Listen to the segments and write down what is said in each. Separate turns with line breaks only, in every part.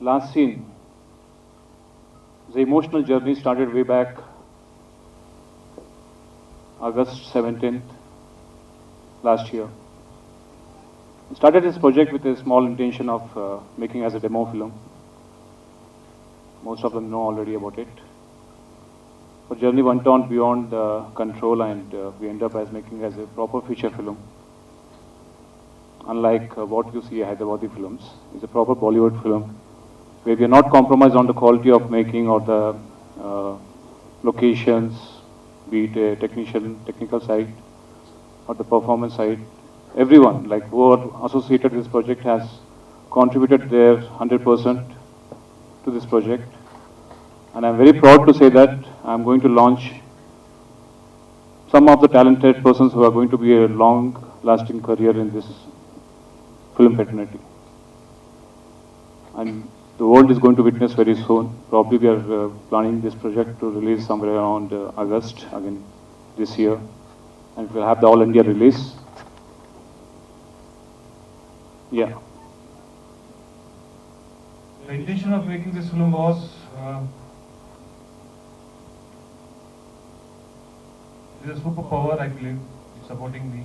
last scene, the emotional journey started way back August 17th last year. I started this project with a small intention of making as a demo film. Most of them know already about it. But journey went on beyond control, and we end up as making as a proper feature film. Unlike what you see Hyderabadi films, it's a proper Bollywood film where we are not compromised on the quality of making or the locations, be it a technical side or the performance side. Everyone, like who are associated with this project, has contributed their 100% to this project. And I'm very proud to say that I'm going to launch some of the talented persons who are going to be a long-lasting career in this film fraternity. And the world is going to witness very soon. Probably we are planning this project to release somewhere around August again this year. And we'll have the All India release. Yeah.
The intention of making this film was there's a superpower, I believe, supporting me.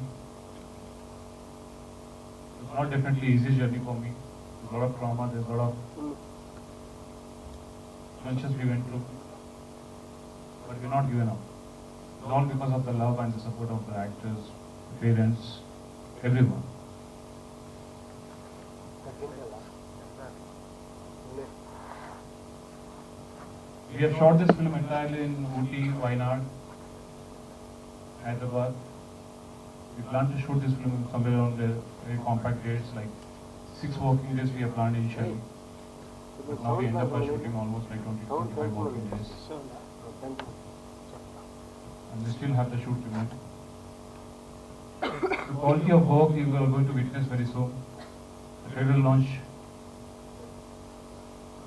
It's not definitely easy journey for me. There's a lot of trauma, there's a lot of challenges we went through. But we're not given up. It's all because of the love and the support of the actors, parents, everyone. We have shot this film entirely in Ooty, Wayanad, Hyderabad. We plan to shoot this film somewhere on the very compact dates, like 6 working days we have planned initially. But now we end up by shooting almost like 20-25 working days. And we still have the shoot remain. The quality of work you are going to witness very soon. The trailer launch.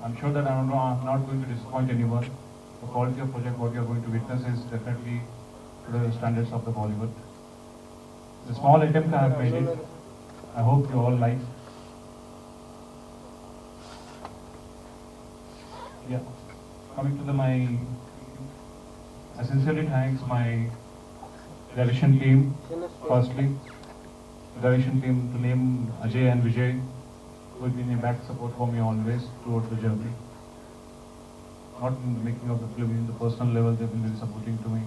I'm sure that I'm not going to disappoint anyone. The quality of project what you are going to witness is definitely to the standards of the Bollywood. The small attempt I have made it. I hope you all like. Yeah. Coming to I sincerely thanks my direction team. Firstly, the direction team to name Ajay and Vijay, who have been a back support for me always throughout the journey. Not in the making of the film, in the personal level, they've been very supporting to me.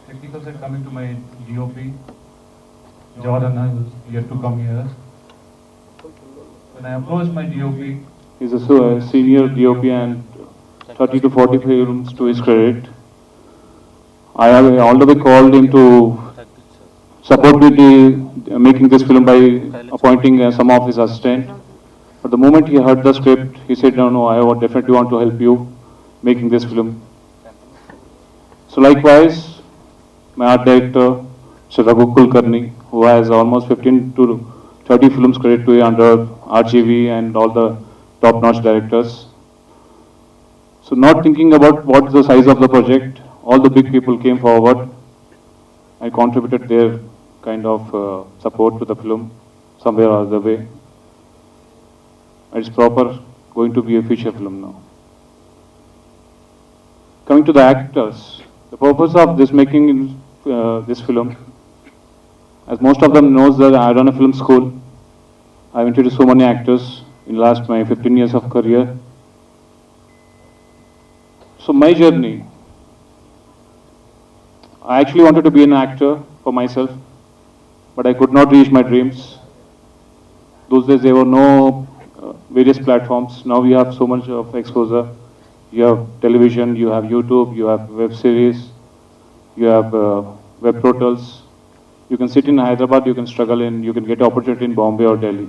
Technical side, coming to my DOP, Jawaharlal was yet to come here. When I approached my DOP,
he's a senior DOP and 30 to 40 films to his credit. I have all the way called him to support me making this film by appointing some of his assistants. But the moment he heard the script, he said, no, I definitely want to help you making this film. So likewise, my art director, Sir Raghu Kulkarni, who has almost 15 to 30 films credit to under RGV and all the top-notch directors. So not thinking about what's the size of the project, all the big people came forward and contributed their kind of support to the film somewhere or other way. It's proper going to be a feature film now. Coming to the actors, the purpose of this making this film, as most of them knows that I run a film school. I've introduced so many actors in the last my 15 years of career. So my journey, I actually wanted to be an actor for myself, but I could not reach my dreams. Those days there were no various platforms. Now we have so much of exposure. You have television, you have YouTube, you have web series, you have web portals. You can sit in Hyderabad, you can struggle you can get opportunity in Bombay or Delhi.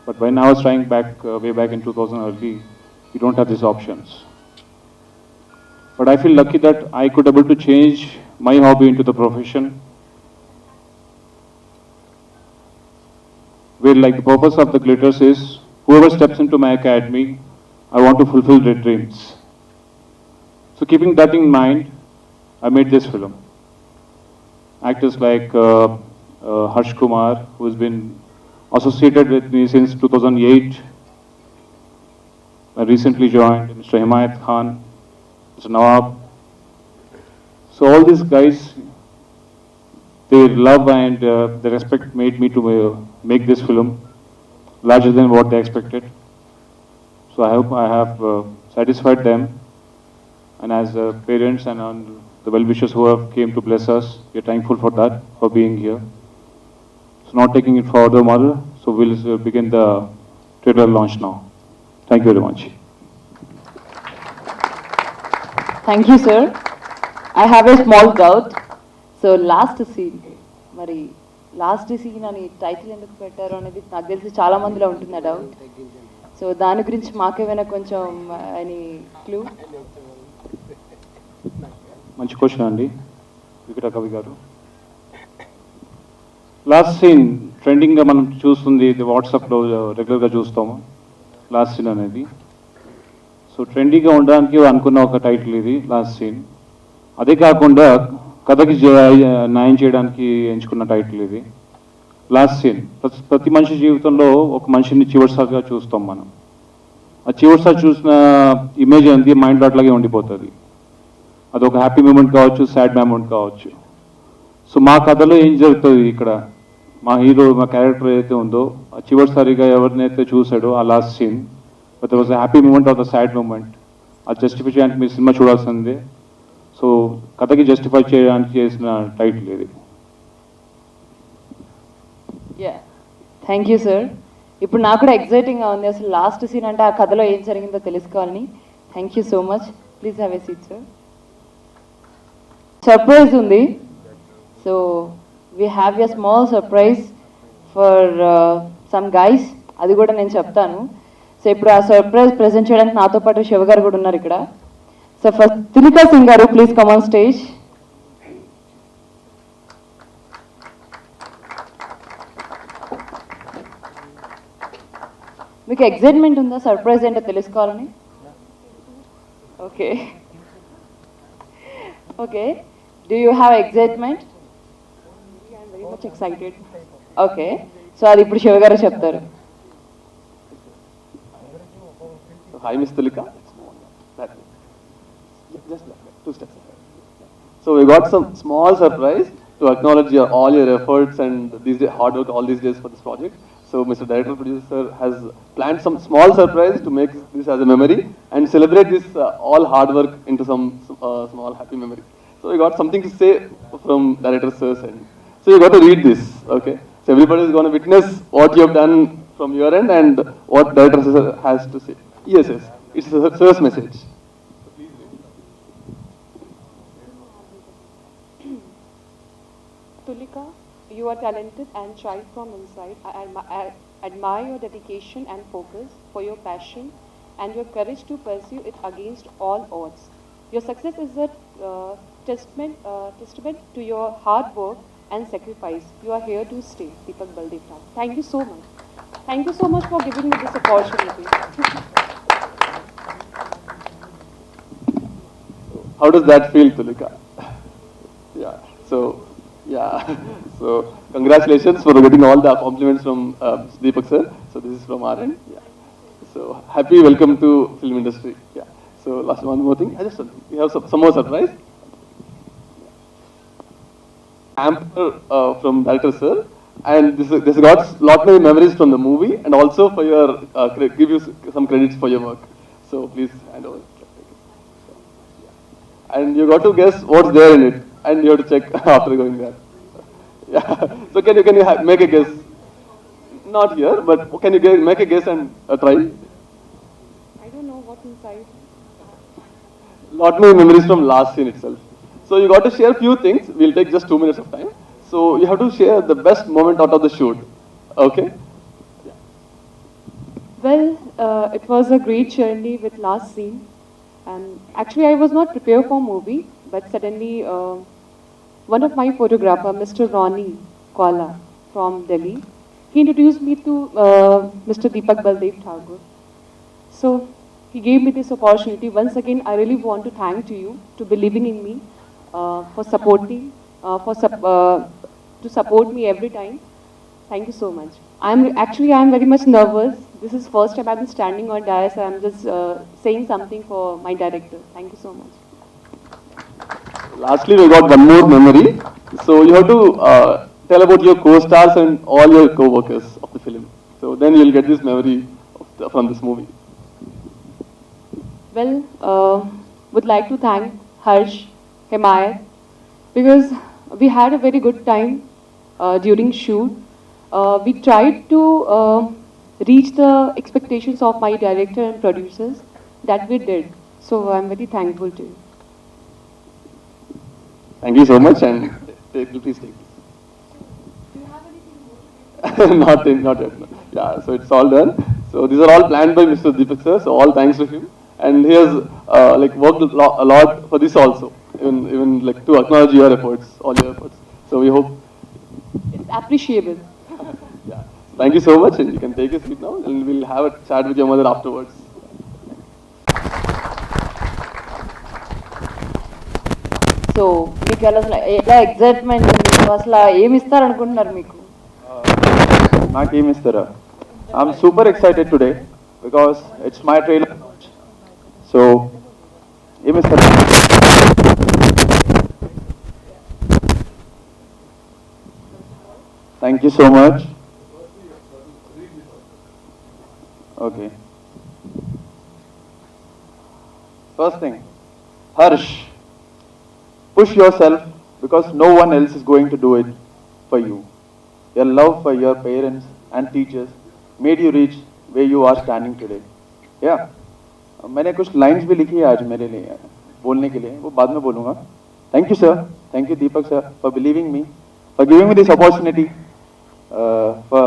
But when I was trying way back in 2000 early, you don't have these options. But I feel lucky that I could able to change my hobby into the profession. Where like the purpose of the Glitters is, whoever steps into my academy, I want to fulfill their dreams. So keeping that in mind, I made this film. Actors like Harsh Kumar, who has been associated with me since 2008. I recently joined, Mr. Himayat Khan, Mr. Nawab. So all these guys, their love and the respect made me to make this film larger than what they expected. So I hope I have satisfied them. And as parents and the well-wishers who have came to bless us, we are thankful for that, for being here. So not taking it further, Mother. So we'll begin the trailer launch now. Thank you very much.
Thank you, sir. I have a small doubt. So last scene, మరి last scene అని title ఎందుకు పెట్టారు అనేది నాకు తెలిసి చాలా మందిలో ఉంటుంది ఆ డౌట్. సో దాని గురించి మాకేమైనా కొంచెం అని క్లూ?
మంచి క్వశ్చన్ అండి వికట కవి గారు. లాస్ట్ సీన్ ట్రెండింగ్గా మనం చూస్తుంది ఇది వాట్సాప్లో రెగ్యులర్గా చూస్తాము లాస్ట్ సీన్ అనేది. సో ట్రెండీగా ఉండడానికి అనుకున్న ఒక టైటిల్ ఇది లాస్ట్ సీన్. అదే కాకుండా కథకి న్యాయం చేయడానికి ఎంచుకున్న టైటిల్ ఇది లాస్ట్ సీన్. ప్రతి మనిషి జీవితంలో ఒక మనిషిని చివరిసారిగా చూస్తాం మనం. ఆ చివరిసారి చూసిన ఇమేజ్ అనేది మైండ్లో అట్లాగే ఉండిపోతుంది. అదొక హ్యాపీ మూమెంట్ కావచ్చు, సాడ్ మూమెంట్ కావచ్చు. సో మా కథలో ఏం జరుగుతుంది ఇక్కడ, మా హీరో మా క్యారెక్టర్ ఏదైతే ఉందో ఆ చివరిసారిగా ఎవరినైతే చూసాడో ఆ last scene that was happy moment or the sad moment, అది జస్టిఫై చేయడానికి మీరు సినిమా చూడాల్సిందే. సో కథకి జస్టిఫై చేయడానికి చేసిన టైటిల్ ఇది.
Thank you sir. ఇప్పుడు నాకు కూడా ఎక్సైటింగ్గా ఉంది అసలు లాస్ట్ సీన్ అంటే ఆ కథలో ఏం జరిగిందో తెలుసుకోవాలని. Thank you so much. Please have a seat sir. Surprise ఉంది. So we have a small surprise for some guys, అది కూడా నేను చెప్తాను. సో ఇప్పుడు ఆ సర్ప్రైజ్ ప్రెజెంట్ చేయడానికి నాతో పాటు శివ గారు కూడా ఉన్నారు ఇక్కడ. సో ఫస్ట్ తులికా సింగ్ గారు, ప్లీజ్ కమ్ ఆన్ స్టేజ్. మీకు ఎక్సైట్మెంట్ ఉందా సర్ప్రైజ్ ఏంటో తెలుసుకోవాలని? Okay okay, do you have excitement? I'm very much excited. Okay, so అది ఇప్పుడు శివ గారు చెప్తారు.
Hi, Miss Tulika. Just 2 steps. So we got some small surprise to acknowledge all your efforts and these hard work all these days for this project. So Mr. Director Producer has planned some small surprise to make this as a memory and celebrate this all hard work into some small happy memory. So we got something to say from Director Sir's end. So you got to read this, okay? So everybody is going to witness what you have done from your end and what Director Sir has to say. Yes, it's Sir's message.
Tulika, you are talented and child from inside. I admire your dedication and focus for your passion and your courage to pursue it against all odds. Your success is a testament to your hard work and sacrifice. You are here to stay, Deepak Baldev Thakur. Thank you so much. Thank you so much for giving me this opportunity.
How does that feel, Tulika? Yeah. So congratulations for getting all the compliments from Deepak sir. So this is from our end. Yeah. So happy welcome to film industry. Yeah. So last one more thing. We have some more surprise. Hamper from director sir, and this got lot many memories from the movie, and also for your give you some credits for your work. So please hand over. And you got to guess what's there in it, and you have to check after going there. Yeah. So can you make a guess? Not here, but can you make a guess and try?
I don't know what's inside.
Lot many memories from last scene itself. So you got to share few things. We'll take just 2 minutes of time. So you have to share the best moment out of the shoot. Okay?
Well, it was a great journey with last scene. And actually, I was not prepared for movie, but suddenly one of my photographer, Mr. Ronnie Kala from Delhi, he introduced me to Mr. Deepak Baldev Thakur. So he gave me this opportunity. Once again, I really want to thank to you to believing in me, for supporting, to support me every time. Thank you so much. I'm very much nervous. This is first time I'm standing on dais. I'm just saying something for my director. Thank you so much.
Lastly, we got one more memory. So you have to tell about your co-stars and all your co-workers of the film. So then you'll get this memory from this movie.
Well, would like to thank Harsh, Himayat, because we had a very good time during shoot. We tried to reach the expectations of my director and producers. That we did. So I'm very thankful to you.
Thank you so much, and please take this. Not yet. No. Yeah, so it's all done. So these are all planned by Mr. Deepak sir. So all thanks to him, and he has worked a lot for this also. Even like to acknowledge your efforts, all your efforts. So we hope.
It's appreciable.
Yeah. Thank you so much, and you can take a seat now, and we'll have a chat with your mother afterwards.
So మీకు అసలు ఎలా excitement మీకు అసలు ఏమి ఇస్తారనుకుంటున్నారు మీకు
నాకేం ఇస్తారా I'm super excited today because it's my trailer so ఏమి ఇస్తారా thank you so much okay first thing Harsh push yourself because no one else is going to do it for you. Your love for your parents and teachers made you reach where you are standing today. Yeah. मैंने कुछ lines भी लिखी है आज मेरे लिए बोलने के लिए वो बाद में बोलूँगा thank you sir thank you Deepak sir for believing me for giving me this opportunity for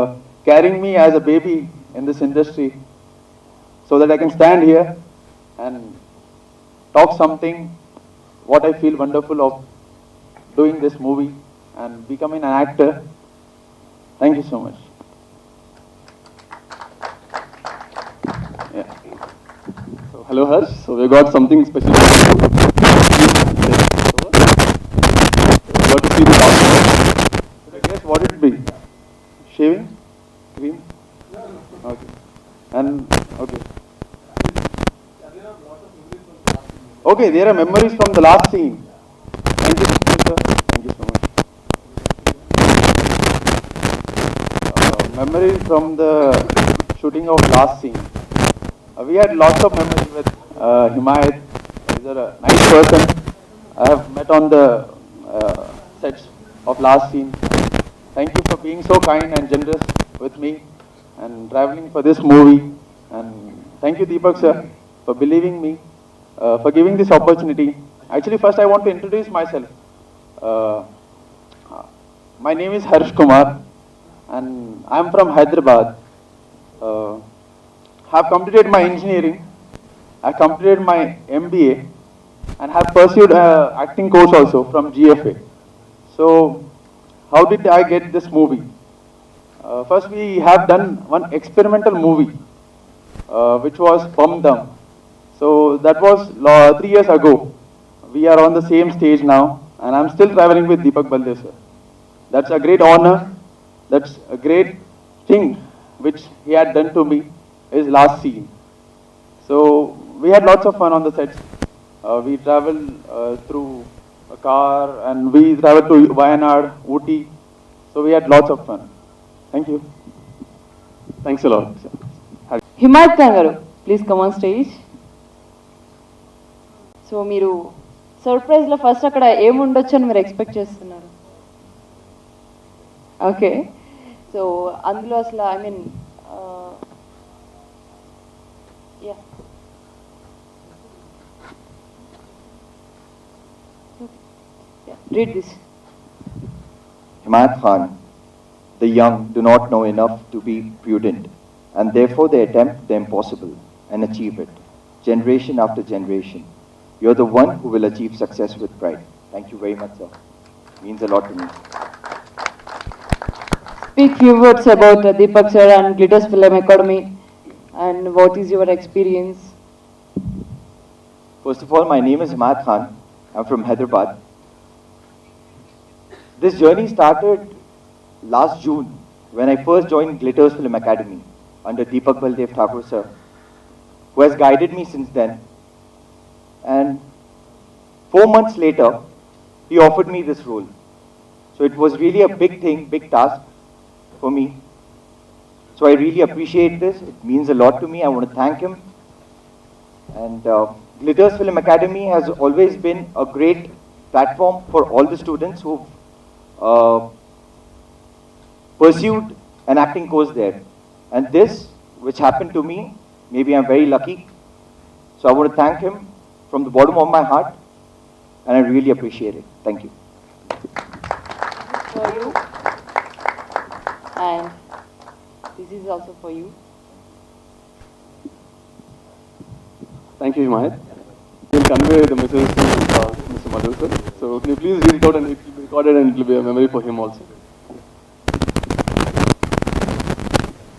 carrying me as a baby in this industry so that I can stand here and talk something what I feel wonderful of doing this movie and becoming an actor. Thank you so much.
Yeah. So hello Harsh. So we got something special. So you got to see the doctor.
Should I guess what it be? Shaving? Cream? Okay. And okay. Okay, there are memories from the last scene. Thank you, sir. Thank you so much. Memories from the shooting of last scene. We had lots of memories with Himayat. He's a nice person. I have met on the sets of last scene. Thank you for being so kind and generous with me and traveling for this movie. And thank you, Deepak sir, for believing me. For giving this opportunity. Actually, first I want to introduce myself. My name is Harsh Kumar, and I am from Hyderabad. Have completed my engineering. I completed my MBA, and have pursued acting course also from GFA. So, how did I get this movie? First, we have done one experimental movie, which was Bum Dum. So that was 3 years ago. We are on the same stage now, and I'm still traveling with Deepak Balde sir. That's a great honor. That's a great thing which he had done to me. His last scene. So we had lots of fun on the sets. We traveled through a car, and we traveled to Wayanad, Ooty. So we had lots of fun. Thank you.
Thanks a lot.
Himayat Khan గారు please come on stage so మీరు సర్ప్రైజ్లో first అక్కడ ఏముండొచ్చు అని మీరు expect చేస్తున్నారు okay so అందులో అసలు I mean yeah read this
Himayat Khan, the young do not know enough to be prudent, and therefore they attempt the impossible and achieve it, generation after generation. You're the one who will achieve success with pride. Thank you very much, sir. Means a lot to me.
Speak few words about Deepak sir and Glitters Film Academy and what is your experience?
First of all, my name is Himayat Khan. I'm from Hyderabad. This journey started last June
when I first joined Glitters Film Academy under Deepak Baldev Thakur sir, who has guided me since then. And 4 months later, he offered me this role. So it was really a big thing, big task for me. So I really appreciate this. It means a lot to me. I want to thank him. And Glitters Film Academy has always been a great platform for all the students who've pursued an acting course there. And this, which happened to me, maybe I'm very lucky. So I want to thank him from the bottom of my heart, and I really appreciate it. Thank you.
For you. And this is also for you.
Thank you, Himayat. You will convey the message to Mr. Madhu sir. So can you please read it out, and it will be recorded, and it will be a memory for him also.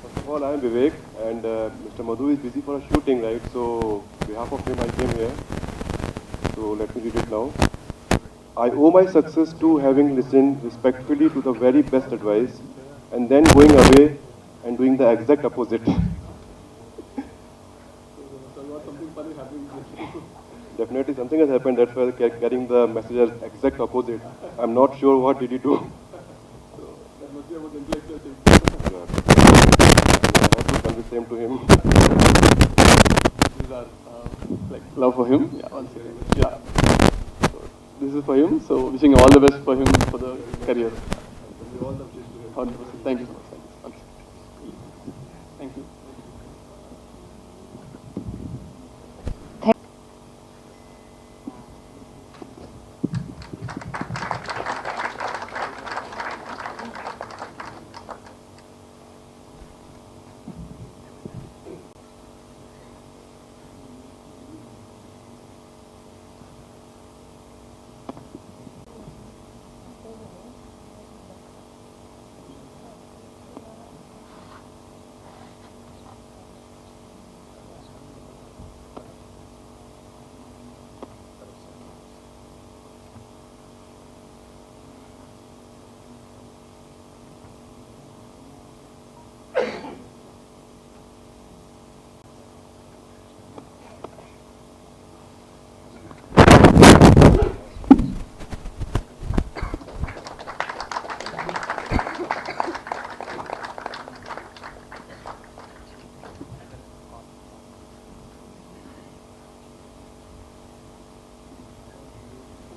First of all, I am Vivek, and Mr. Madhu is busy for a shooting, right? So, on behalf of him, I came here. So, let me read it now. I owe my success to having listened respectfully to the very best advice, and then going away and doing the exact opposite. Definitely something has happened, that's why getting the message as exact opposite. I'm not sure what did he do. That must be about intellectual thing. I have to convey the same to him.
These are like love for him. Yeah, one second. Yeah. So, this is for him. So wishing all the best for him for the career.
All the best to him.
100%. Thank you so much. Thank you.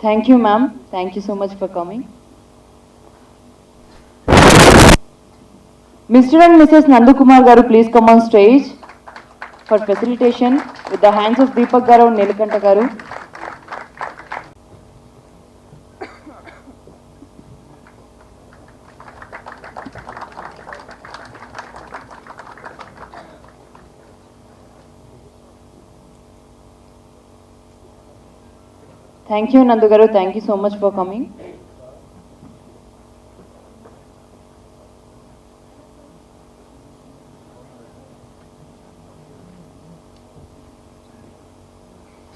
Thank you, ma'am. Thank you so much for coming. Mr. and Mrs. Nandakumar Garu, please come on stage for facilitation with the hands of Deepak Garu and Nilakanta Garu. Thank you, Nandu Garu. Thank you so much for coming.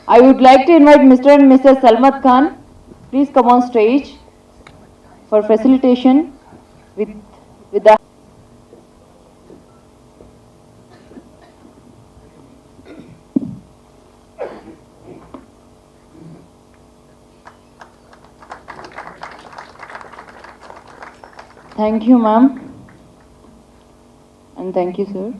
I would like to invite Mr. and Mrs. Salmat Khan. Please come on stage for facilitation with the Thank you, ma'am. And thank you, sir.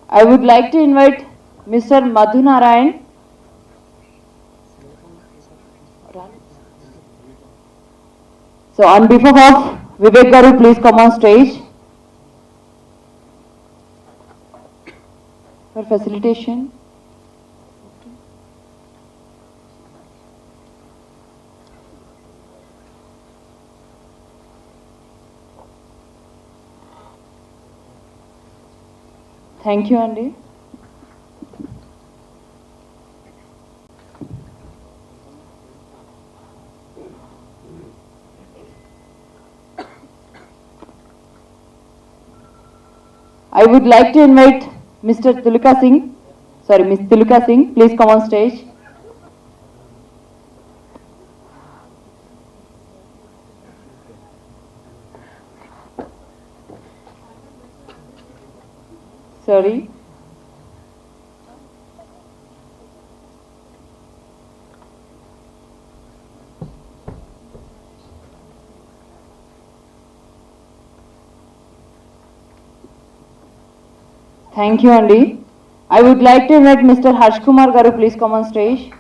I would like to invite Mr. Madhu Narayan. So on behalf of Vivek Garu, please come on stage for facilitation. Thank you, Andy. I would like to invite Mr. Tulika Singh, sorry, Miss Tulika Singh, please come on stage. Sorry. Thank you, Andy. I would like to invite Mr. Harsh Kumar Garu, please come on stage.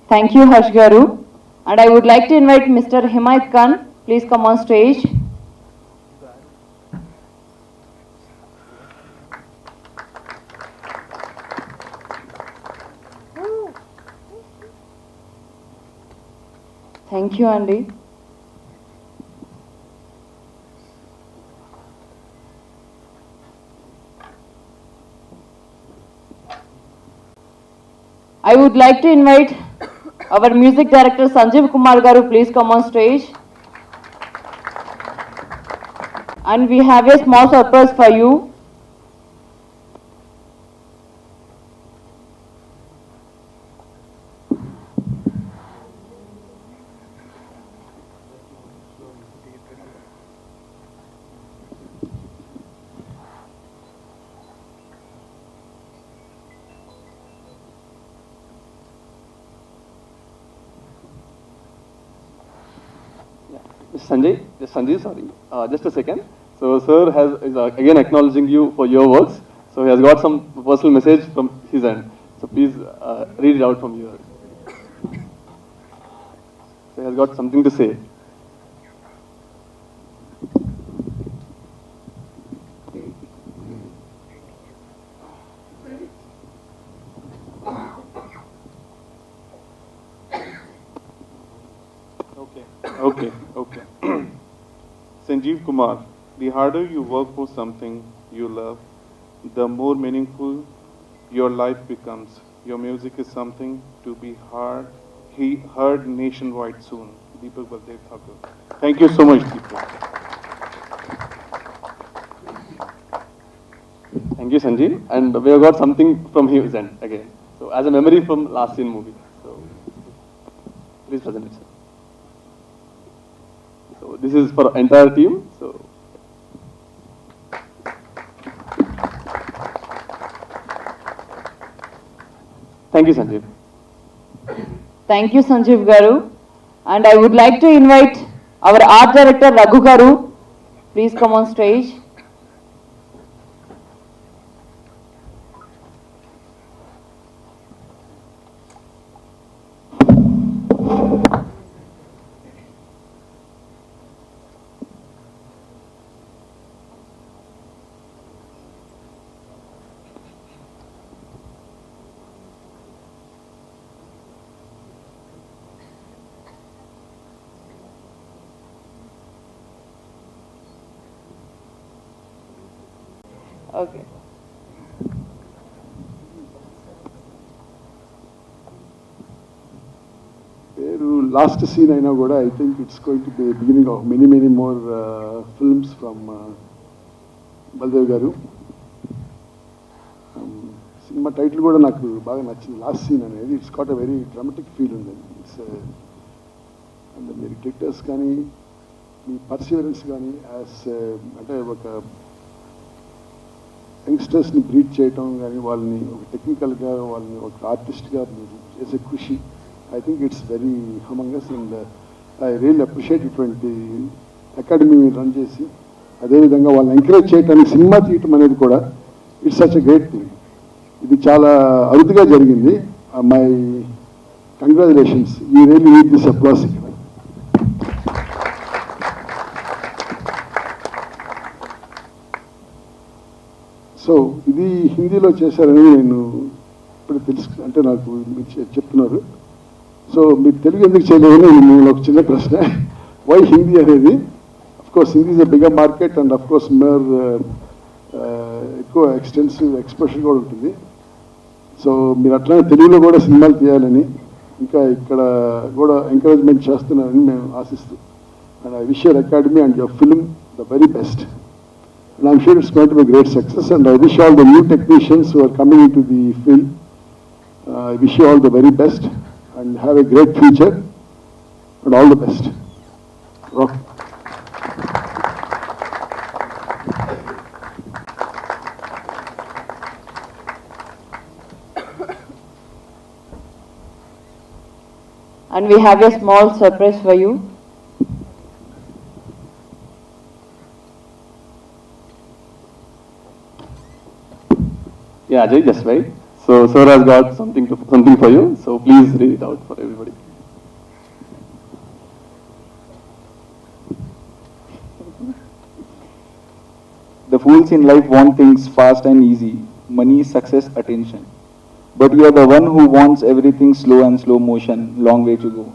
Thank you, Harsh Garu. And I would like to invite Mr. Himayat Khan, please come on stage. Thank you, Andy. I would like to invite our music director Sanjeev Kumar Garu, please come on stage. And we have a small surprise for you.
Sanjay, sorry, just a second. So, sir is again acknowledging you for your works. So, he has got some personal message from his end. So, please read it out from your. So, he has got something to say.
Okay. Sanjeev Kumar, the harder you work for something you love, the more meaningful your life becomes. Your music is something to be heard nationwide soon. Deepak Baldev Thakur. Thank you so much, Deepak.
Thank you, Sanjeev. And we have got something from his end again. So, as a memory from last scene movie. So, please present it, sir. So, this is for entire team. So, thank you, Sanjeev.
Thank you, Sanjeev Garu. And I would like to invite our art director Raghu Garu. Please come on stage. Okay.
Last scene I know I think it's going to be the beginning of many more films from Baldev Garu. Cinema title కూడా నాకు బాగా నచ్చింది last scene అనేది it's got a very dramatic feel ఉంది it's and మీరు cricketers కానీ మీ Perseverance కానీ as అంటే ఒక యంగ్స్టర్స్ని బ్రీడ్ చేయటం కానీ వాళ్ళని ఒక టెక్నికల్గా వాళ్ళని ఒక ఆర్టిస్ట్గా మీరు చేసే కృషి I think it's very humongous and I really appreciate ఇటువంటి అకాడమీ మీరు రన్ చేసి అదేవిధంగా వాళ్ళని ఎంకరేజ్ చేయడానికి సినిమా తీయటం అనేది కూడా it's such a great thing. ఇది చాలా అరుదుగా జరిగింది. My congratulations, you really need this applause. So ఇది హిందీలో చేశారని నేను ఇప్పుడు తెలుసు, అంటే నాకు మీరు చెప్తున్నారు. సో మీరు తెలుగు ఎందుకు చేయలేదని నేను ఒక చిన్న ప్రశ్న, వై హిందీ అనేది? Of course Hindi is a bigger market and of course more ఎక్కువ ఎక్స్టెన్సివ్ ఎక్స్ప్రెషన్ కూడా ఉంటుంది. సో మీరు అట్లానే తెలుగులో కూడా సినిమాలు తీయాలని ఇంకా ఇక్కడ కూడా ఎంకరేజ్మెంట్ చేస్తున్నారని మేము ఆశిస్తూ, and I wish your academy and your film the very best. And I'm sure it's going to be a great success, and I wish all the new technicians who are coming into the field, I wish you all the very best and have a great future and all the best. Rock.
And we have a small surprise for you.
Yeah, Ajay, just wait. So sir has got something for you. So please read it out for everybody.
The fools in life want things fast and easy, money, success, attention. But you are the one who wants everything slow and slow motion, long way to go.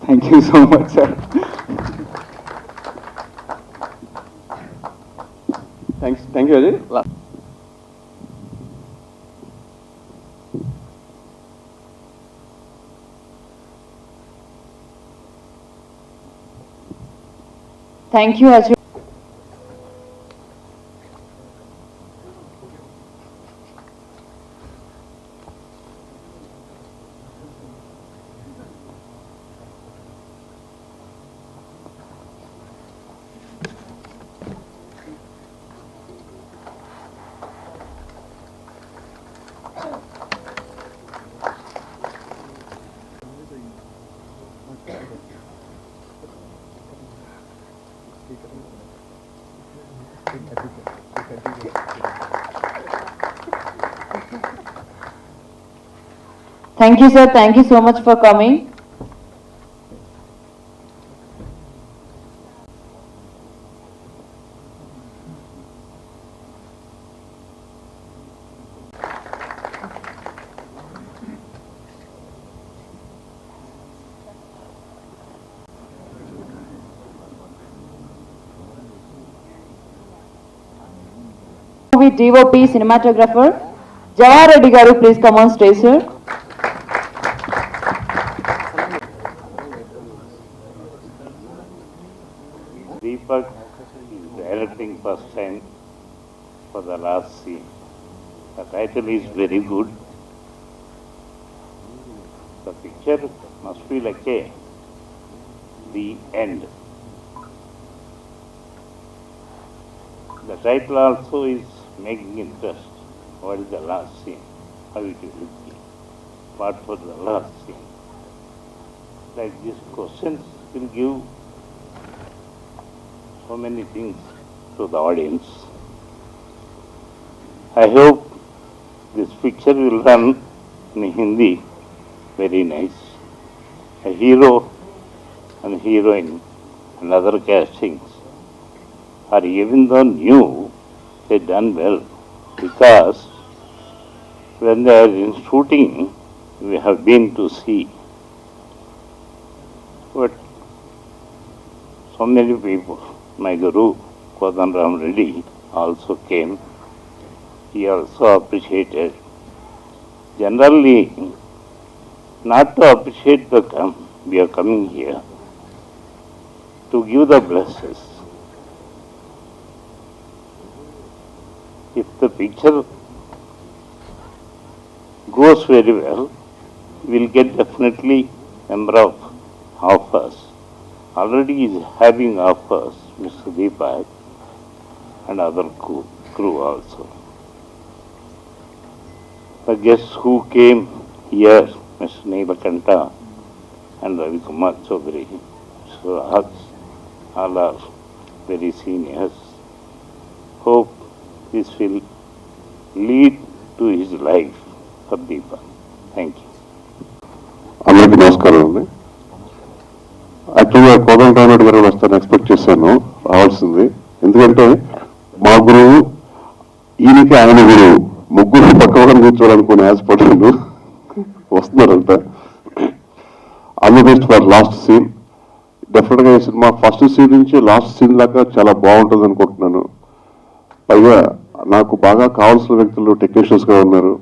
Thank you so much, sir.
Thank you, Ajay.
Thank you, Ajay. Thank you, sir. Thank you so much for coming. With DOP cinematographer Jawahar Reddy garu, please come on stage, sir.
Deepak is directing first time for the last scene. The title is very good. The picture must be like the end. The title also is making interest. What is the last scene? How it will be? What for the last scene? Like these questions will give so many things to the audience. I hope this picture will run in Hindi very nice. A hero and heroine and other castings are even though new, they done well, because when they are in shooting, we have been to see. But so many people, my guru, Kodanram Reddy, also came. He also appreciated. Generally, not to appreciate we are coming here, to give the blessings. If the picture goes very well, we'll get definitely number of offers. Already is having offers, Mr. Deepak and other crew also. The guests who came here, Mr. Neelakanta and Ravi Kumar Chaudhary, so all are very seniors. Hope this will lead to his life for Deepak. Thank you.
అందరికీ నమస్కారం అండి. యాక్చువల్గా కోదండరామ్ రెడ్డి గారు వస్తారని expect చేశాను, రావాల్సింది. ఎందుకంటే మా గురువు, ఈయనకి ఆయన గురువు, ముగ్గురు పక్కన కూర్చోవాలనుకుని ఆశపడ్డాను. వస్తున్నారంట. All the best for last scene. డెఫినెట్గా ఈ సినిమా ఫస్ట్ సీన్ నుంచి లాస్ట్ సీన్ దాకా చాలా బాగుంటుంది అనుకుంటున్నాను. పైగా
నాకు బాగా కావాల్సిన వ్యక్తులు టెక్నీషియన్స్గా ఉన్నారు.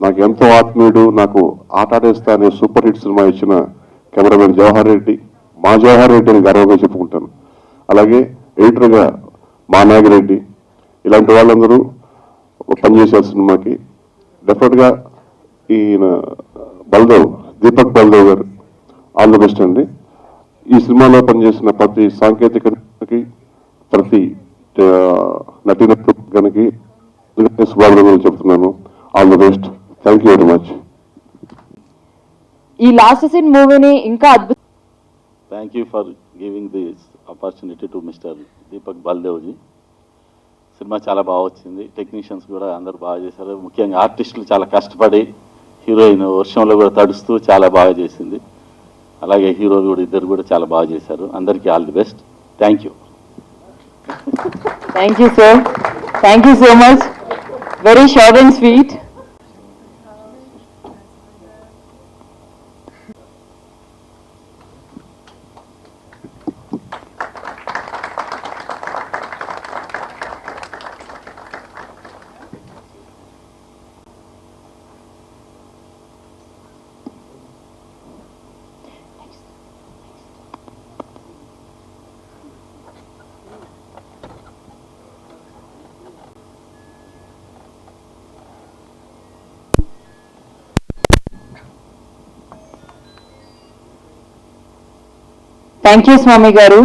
నాకు ఎంతో ఆత్మీయుడు, నాకు ఆట ఆడేస్తా అనే సూపర్ హిట్ సినిమా ఇచ్చిన కెమెరామెన్ జవహర్ రెడ్డి, మా జవహర్ రెడ్డి అని గర్వంగా చెప్పుకుంటాను. అలాగే ఎడిటర్గా మా నాగిరెడ్డి, ఇలాంటి వాళ్ళందరూ పనిచేశారు సినిమాకి. డెఫినెట్గా ఈయన బల్దేవ్, దీపక్ బల్దేవ్ గారు ఆల్ ది బెస్ట్ అండి. ఈ సినిమాలో పనిచేసిన ప్రతి సాంకేతికకి, ప్రతి నటీనటునికి శుభాభినందనలు చెప్తున్నాను. All the best. Thank you very much.
ఈ లాస్ట్ సీన్ మూవీని ఇంకా అద్భుత
Thank you for giving this opportunity to Mr. Deepak Baldevji. Cinema చాలా బాగా వచ్చింది. టెక్నీషియన్స్ కూడా అందరూ బాగా చేశారు. ముఖ్యంగా ఆర్టిస్టులు చాలా కష్టపడి, హీరోయిన్ వర్షంలో కూడా తడుస్తూ చాలా బాగా చేసింది. అలాగే హీరోలు కూడా ఇద్దరు కూడా చాలా బాగా చేశారు. అందరికీ all the best. Thank you.
Thank you sir. Thank you so much. Very short and sweet. Thank you Swami గారు.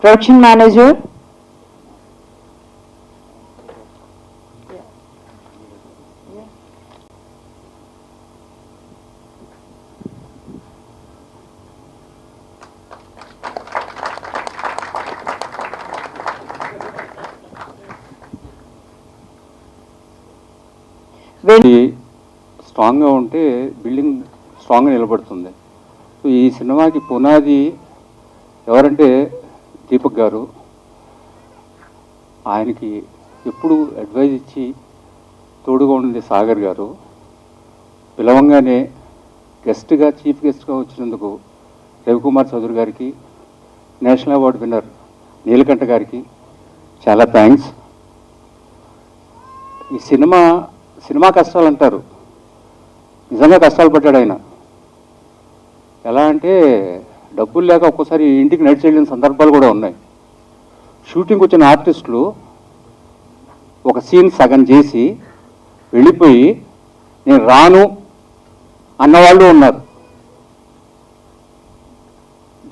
ప్రొడక్షన్ మేనేజర్
స్ట్రాంగ్గా ఉంటే బిల్డింగ్ స్ట్రాంగ్గా నిలబడుతుంది. సో ఈ సినిమాకి పునాది ఎవరంటే దీపక్ గారు. ఆయనకి ఎప్పుడు అడ్వైజ్ ఇచ్చి తోడుగా ఉండింది సాగర్ గారు. పిలవంగానే గెస్ట్గా, చీఫ్ గెస్ట్గా వచ్చినందుకు రవికుమార్ చౌదరి గారికి, నేషనల్ అవార్డు విన్నర్ నీలకంఠ గారికి చాలా థ్యాంక్స్. ఈ సినిమా కష్టాలు అంటారు, నిజంగా కష్టాలు పడ్డాడు ఆయన. ఎలా అంటే డబ్బులు లేక ఒక్కోసారి ఇంటికి నడిచి వెళ్ళిన సందర్భాలు కూడా ఉన్నాయి. షూటింగ్ వచ్చిన ఆర్టిస్టులు ఒక సీన్ సగం చేసి వెళ్ళిపోయి నేను రాను అన్నవాళ్ళు ఉన్నారు.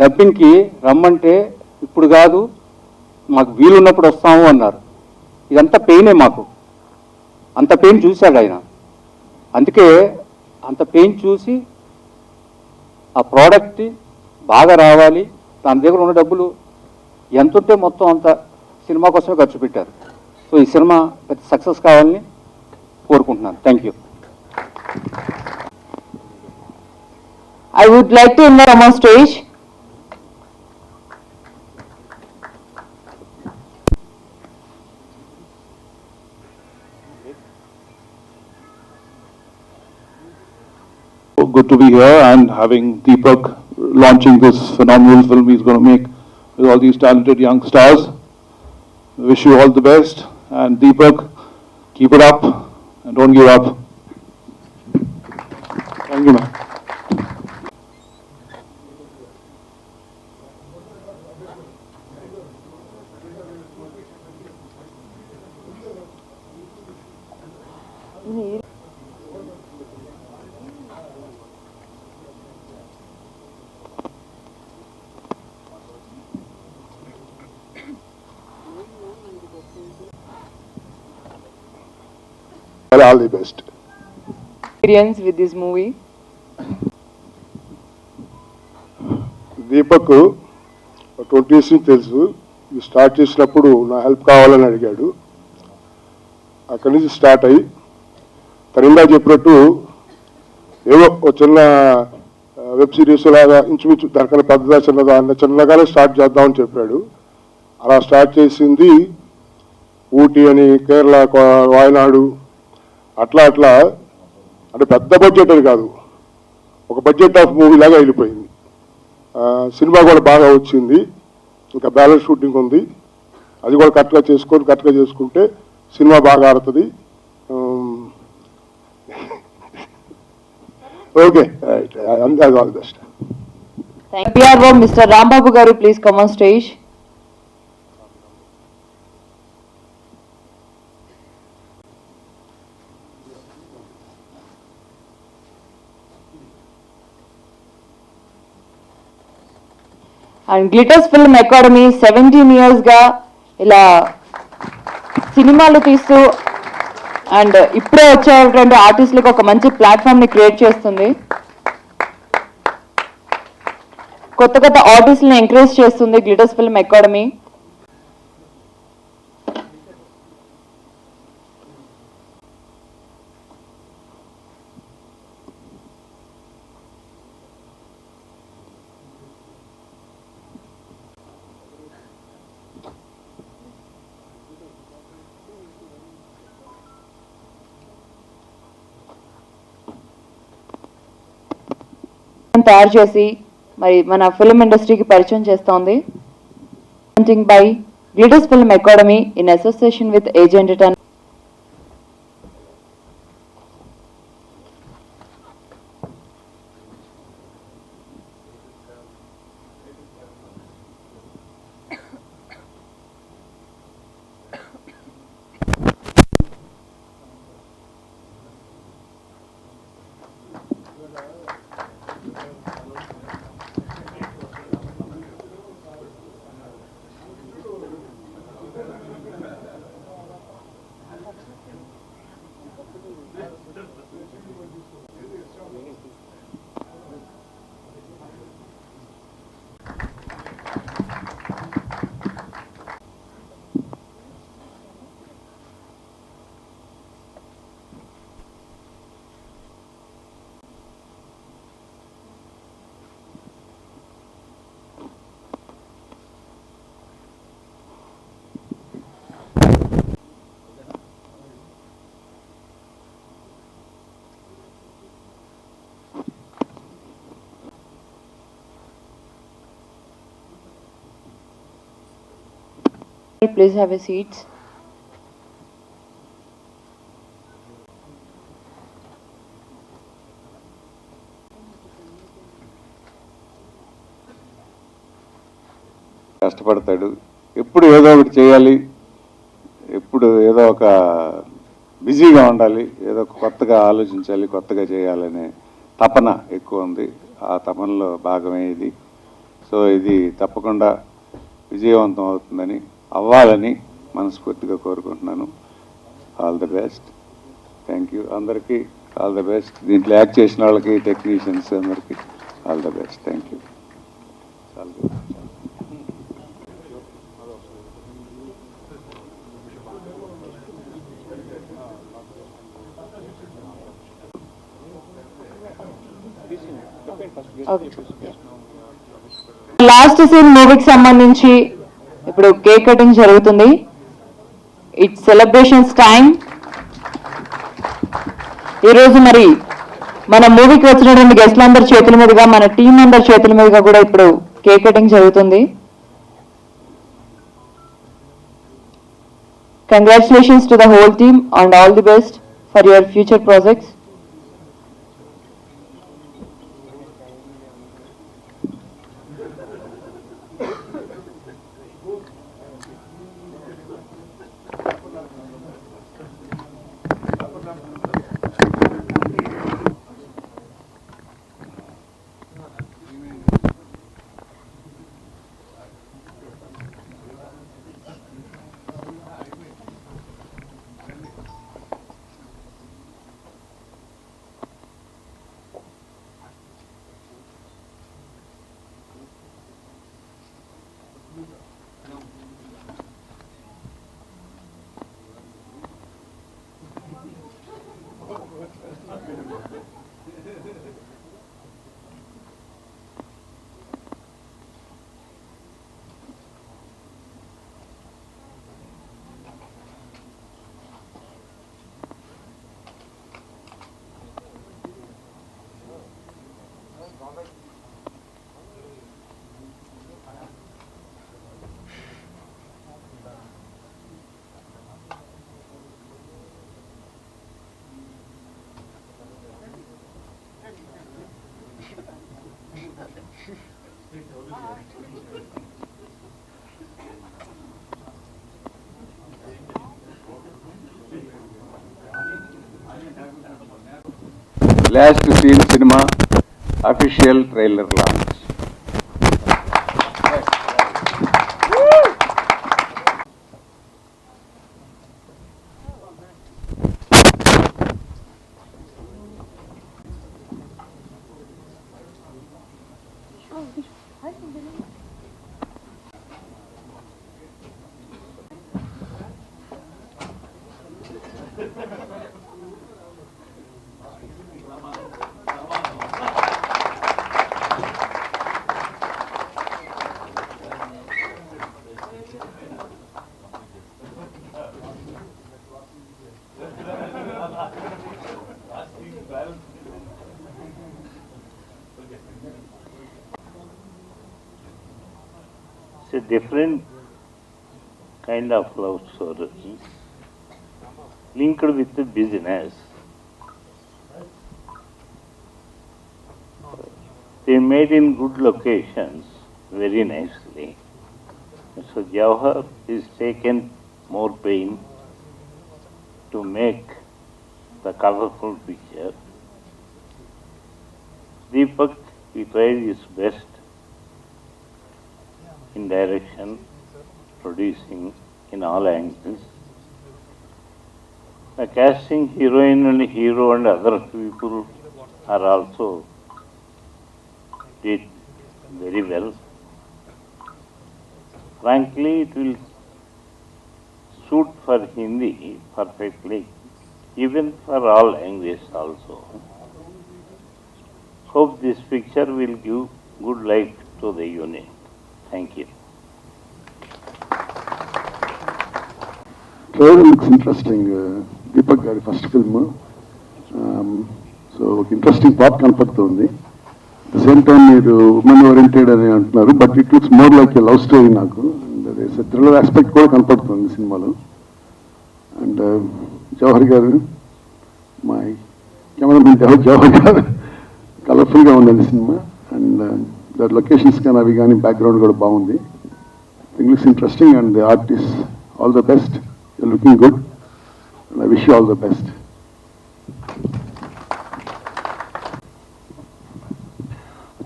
డబ్బింగ్కి రమ్మంటే ఇప్పుడు కాదు, మాకు వీలున్నప్పుడు వస్తాము అన్నారు. ఇదంతా పెయినే మాకు. అంత పెయిన్ చూశాడు ఆయన. అందుకే అంత పెయిన్ చూసి ఆ ప్రోడక్ట్ బాగా రావాలి, తన దగ్గర ఉన్న డబ్బులు ఎంత ఉంటే మొత్తం అంత సినిమా కోసమే ఖర్చు పెట్టారు. సో ఈ సినిమా పెద్ద సక్సెస్ కావాలని కోరుకుంటున్నాను. Thank you.
I would like to invite on stage
good to be here and having Deepak launching this phenomenal film he's going to make with all these talented young stars. Wish you all the best, and Deepak, keep it up and don't give up. Thank you, man.
All the best.
experience with this movie.
Deepak 20 years నుంచి తెలుసు. ఇది start చేసినప్పుడు నా help కావాలని అడిగాడు. అక్కడి నుంచి start అయ్యి తరిందా చెప్పినట్టు ఏవో ఒక చిన్న వెబ్ సిరీస్ లాగా ఇంచుమించు దానికన్నా పెద్దదా చిన్నదా అన్న చిన్నగానే స్టార్ట్ చేద్దామని చెప్పాడు. అలా స్టార్ట్ చేసింది ఊటీ అని, కేరళ, వాయనాడు, అట్లా అట్లా. అంటే పెద్ద బడ్జెట్ అని కాదు, ఒక బడ్జెట్ ఆఫ్ మూవీ లాగా వెళ్ళిపోయింది. సినిమా కూడా బాగా వచ్చింది, ఇంకా బ్యాలెన్స్ షూటింగ్ ఉంది, అది కూడా కరెక్ట్గా చేసుకుంటే సినిమా బాగా ఆడుతుంది. Okay, all the best.
PRO Mr. Rambabu garu, please come on stage. And Glitters Film Academy 17 years గా ఇలా సినిమాలు తీస్తూ అండ్ ఇప్పుడే వచ్చేటువంటి ఆర్టిస్టులకు ఒక మంచి ప్లాట్ఫామ్ ని క్రియేట్ చేస్తుంది. కొత్త కొత్త ఆర్టిస్టులను ఎంకరేజ్ చేస్తుంది గ్లిటర్స్ ఫిల్మ్ అకాడమీ. తయారు చేసి మరి మన ఫిల్మ్ ఇండస్ట్రీకి పరిచయం చేస్తోంది. By glitters film academy in association with age entertainment. Please have a seat.
కష్టపడతాడు, ఎప్పుడు ఏదో ఒకటి చేయాలి, ఎప్పుడు ఏదో ఒక బిజీగా ఉండాలి, ఏదో కొత్తగా ఆలోచించాలి, కొత్తగా చేయాలనే తపన ఎక్కువ ఉంది. ఆ తపనలో భాగమే ఇది. సో ఇది తప్పకుండా విజయవంతం అవుతుందని, అవ్వాలని మనస్ఫూర్తిగా కోరుకుంటున్నాను. All the best. Thank you. అందరికీ ఆల్ ది బెస్ట్. దీంట్లో యాక్ట్ చేసిన వాళ్ళకి, టెక్నీషియన్స్ అందరికీ all the best. Thank you.
Last scene మూవీకి సంబంధించి ఇప్పుడు కేక్ కటింగ్ జరుగుతుంది. It's celebrations time. ఈరోజు మరి మన మూవీకి వచ్చినటువంటి గెస్ట్లందరి చేతుల మీదుగా, మన టీం అందరి చేతుల మీదుగా కూడా ఇప్పుడు కేక్ కటింగ్ జరుగుతుంది. Congratulations to the whole team and all the best for your future projects.
Last Scene Cinema official trailer launch.
It's a different kind of love story linked with the business. They made in good locations very nicely. So Jawahar is taken more pain to make the colorful picture. Deepak, he tried his best in direction, producing in all angles. The casting, heroine and hero and other people are also did very well. Frankly, it will suit for Hindi perfectly, even for all languages also. Hope this picture will give good light to the unit. Thank you.
Trailer looks interesting. Deepak గారి first film so ఒక interesting plot కనపడుతుంది. At the same time మీరు women oriented అని అంటున్నారు, but it looks more like A love story నాకు. And thriller aspect కూడా కనపడుతుంది సినిమాలో. అండ్ జవహర్ గారు, మా కెమెరామెన్ జవహర్ గారు, కలర్ఫుల్గా ఉందండి సినిమా. అండ్ దట్ లొకేషన్స్ కానీ అవి కానీ బ్యాక్గ్రౌండ్ కూడా బాగుంది. It looks interesting and the artist all the best. You're looking good and I wish you all the best.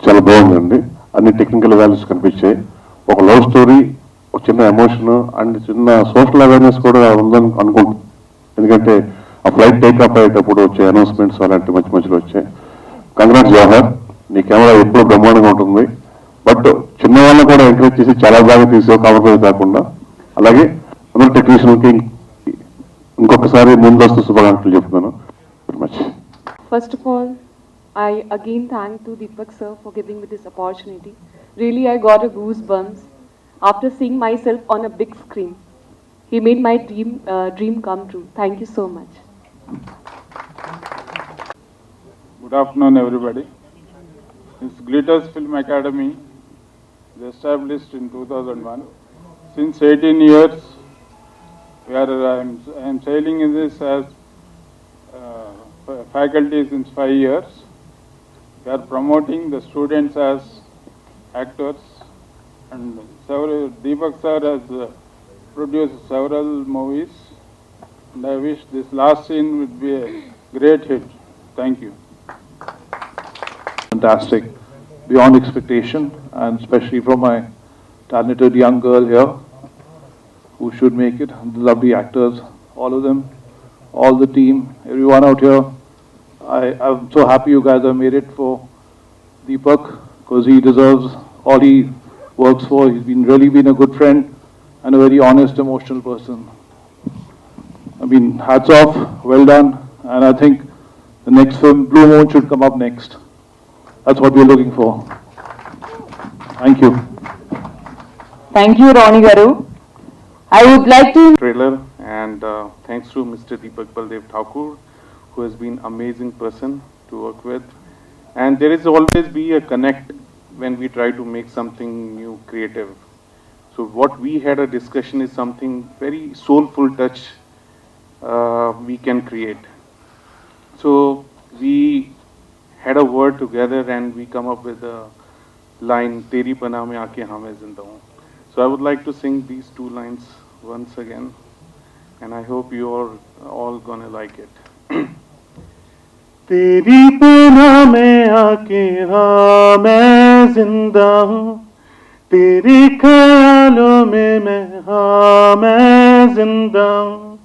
చాలా బాగుందండి. అన్ని టెక్నికల్ వాల్యూస్ కనిపించాయి. ఒక లవ్ స్టోరీ, ఒక చిన్న ఎమోషన్ అండ్ చిన్న సోషల్ అవేర్నెస్ కూడా ఉందని అనుకుంటున్నాను. ఎందుకంటే ఆ ఫ్లైట్ టేక్ ఆఫ్ అయ్యేటప్పుడు వచ్చే అనౌన్స్మెంట్స్ అలాంటి మంచి మంచిలో వచ్చాయి. కంగ్రాట్స్ జవహర్, నీ కెమెరా ఎప్పుడూ బ్రహ్మాండంగా ఉంటుంది. బట్ చిన్న వాళ్ళని కూడా ఎంకరేజ్ చేసి చాలా బాగా తీసావు, కాంప్రమైజ్ కాకుండా. అలాగే అందరూ టెక్నీషియన్కి ఇంకొకసారి ముందస్తు శుభాకాంక్షలు చెప్తున్నాను. Very much.
First of all, I again thank to Deepak sir for giving me this opportunity. Really, I got a goosebumps after seeing myself on a big screen. He made my dream come true. Thank you so much.
Good afternoon, everybody. This Glitters Film Academy is established in 2001. Since 18 years, I am sailing in this as faculty since 5 years. We are promoting the students as actors, and Deepak sir has produced several movies, and I wish this last scene would be a great hit. Thank you.
Fantastic, beyond expectation, and especially from my talented young girl here, who should make it. The lovely actors, all of them, all the team, everyone out here. I'm so happy you guys have made it for Deepak, because he deserves all he works for. He's really been a good friend and a very honest, emotional person. I mean, hats off, well done, and I think the next film, Blue Moon, should come up next. That's what we're looking for. Thank you.
Thank you, Ronnie Garu. I would like to
Trailer, and thanks to Mr. Deepak Baldev Thakur, who has been amazing person to work with. And there is always be a connect when we try to make something new, creative. So what we had a discussion is something very soulful touch we can create. So we had a word together and we come up with a line, Teri Panah mein aake haan main zinda hu. So I would like to sing these two lines once again, and I hope you are all gonna like it. तेरी पनाह में आके हाँ मैं जिंदा हूँ, तेरे ख्यालों में मैं हाँ मैं जिंदा हूँ,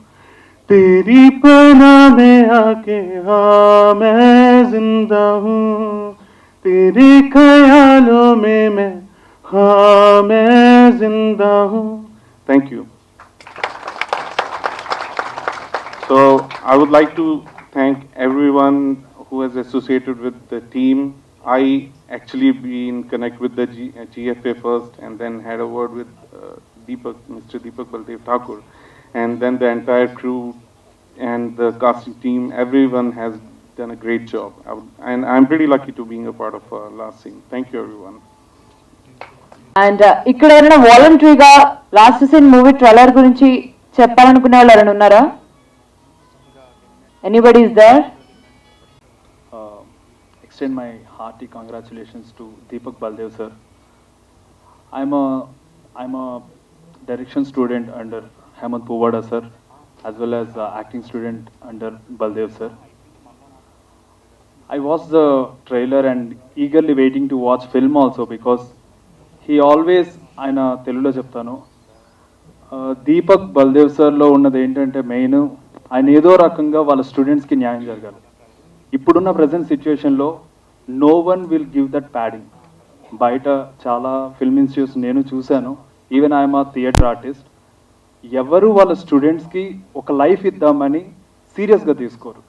तेरी पनाह में आके हाँ मैं जिंदा हूँ, तेरे ख्यालों में मैं हाँ मैं जिंदा हूँ. Thank you. So I would like to thank everyone who has associated with the team. I actually been connect with the GFA first, and then had a word with Mr. Deepak Baldev Thakur, and then the entire crew and the casting team. Everyone has done a great job, and I'm pretty lucky to being a part of Last Scene. Thank you, everyone.
And ఇక్కడ ఎవరైనా వాలంటరీగా last scene movie trailer గురించి చెప్పాలనుకునే వాళ్ళు ఎవరైనా ఉన్నారా? Anybody is there?
Extend my hearty congratulations to Deepak Baldev sir. I'm a direction student under Hemant Povada sir, as well as acting student under Baldev sir. I watched the trailer and eagerly waiting to watch film also, because he always, ఆయన తెలుగులో చెప్తాను, దీపక్ బల్దేవ్ సార్లో ఉన్నది ఏంటంటే main ఆయన ఏదో రకంగా వాళ్ళ స్టూడెంట్స్కి న్యాయం జరగాలి. ఇప్పుడున్న ప్రజెంట్ సిచ్యువేషన్లో no one will give that padding. బయట చాలా ఫిల్మ్ ఇన్స్టిట్యూట్స్ నేను చూశాను, even I'm a theatre artist, ఎవరు వాళ్ళ స్టూడెంట్స్కి ఒక లైఫ్ ఇద్దామని సీరియస్గా తీసుకోరు.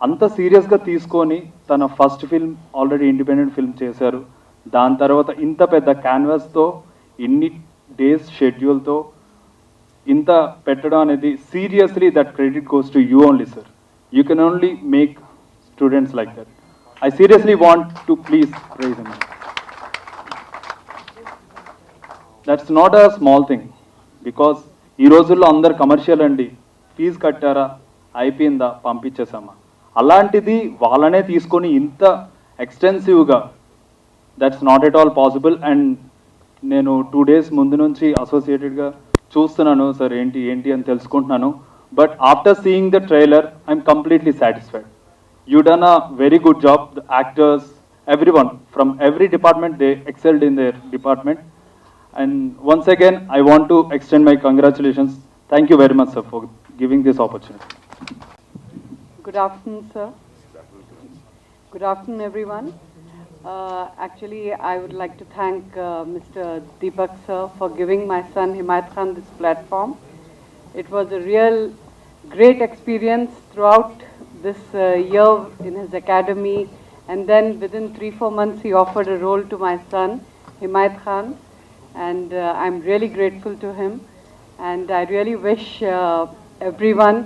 అంత సీరియస్గా తీసుకొని తన first film already independent film చేశారు, దాని తర్వాత ఇంత పెద్ద క్యాన్వాస్తో ఇన్ని డేస్ షెడ్యూల్తో ఇంత పెట్టడం అనేది seriously that credit goes to you only sir. You can only make students like that. I seriously want to please praise him. That's not a small thing, because ఈ రోజుల్లో అందరు కమర్షియల్ అండి, ఫీజు కట్టారా అయిపోయిందా పంపించేసామా, అలాంటిది వాళ్ళనే తీసుకొని ఇంత ఎక్స్టెన్సివ్గా, that's not at all possible. And నేను 2 days ముందు నుంచి అసోసియేటెడ్గా చూస్తున్నాను సార్, ఏంటి ఏంటి అని తెలుసుకుంటున్నాను. But after seeing the trailer I'm completely satisfied. You done a very good job. The actors, everyone from every department, they excelled in their department. And once again I want to extend my congratulations. Thank you very much sir for giving this opportunity.
Good afternoon, sir. Good afternoon, everyone. Actually, I would like to thank Mr. Deepak sir for giving my son Himayat Khan this platform. It was a real great experience throughout this year in his academy, and then within 3-4 months he offered a role to my son Himayat Khan, and I'm really grateful to him. And I really wish everyone,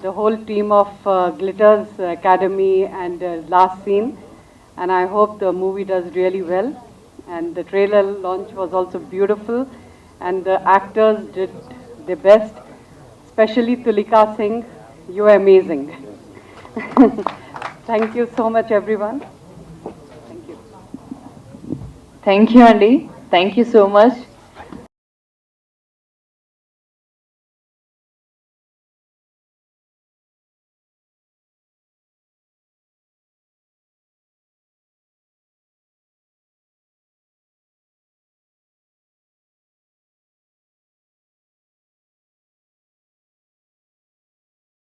the whole team of Glitters Academy and Last Scene, and I hope the movie does really well. And the trailer launch was also beautiful, and the actors did their best, especially Tulika Singh. You are amazing. Thank you so much, everyone. Thank you.
Thank you అండి, thank you so much.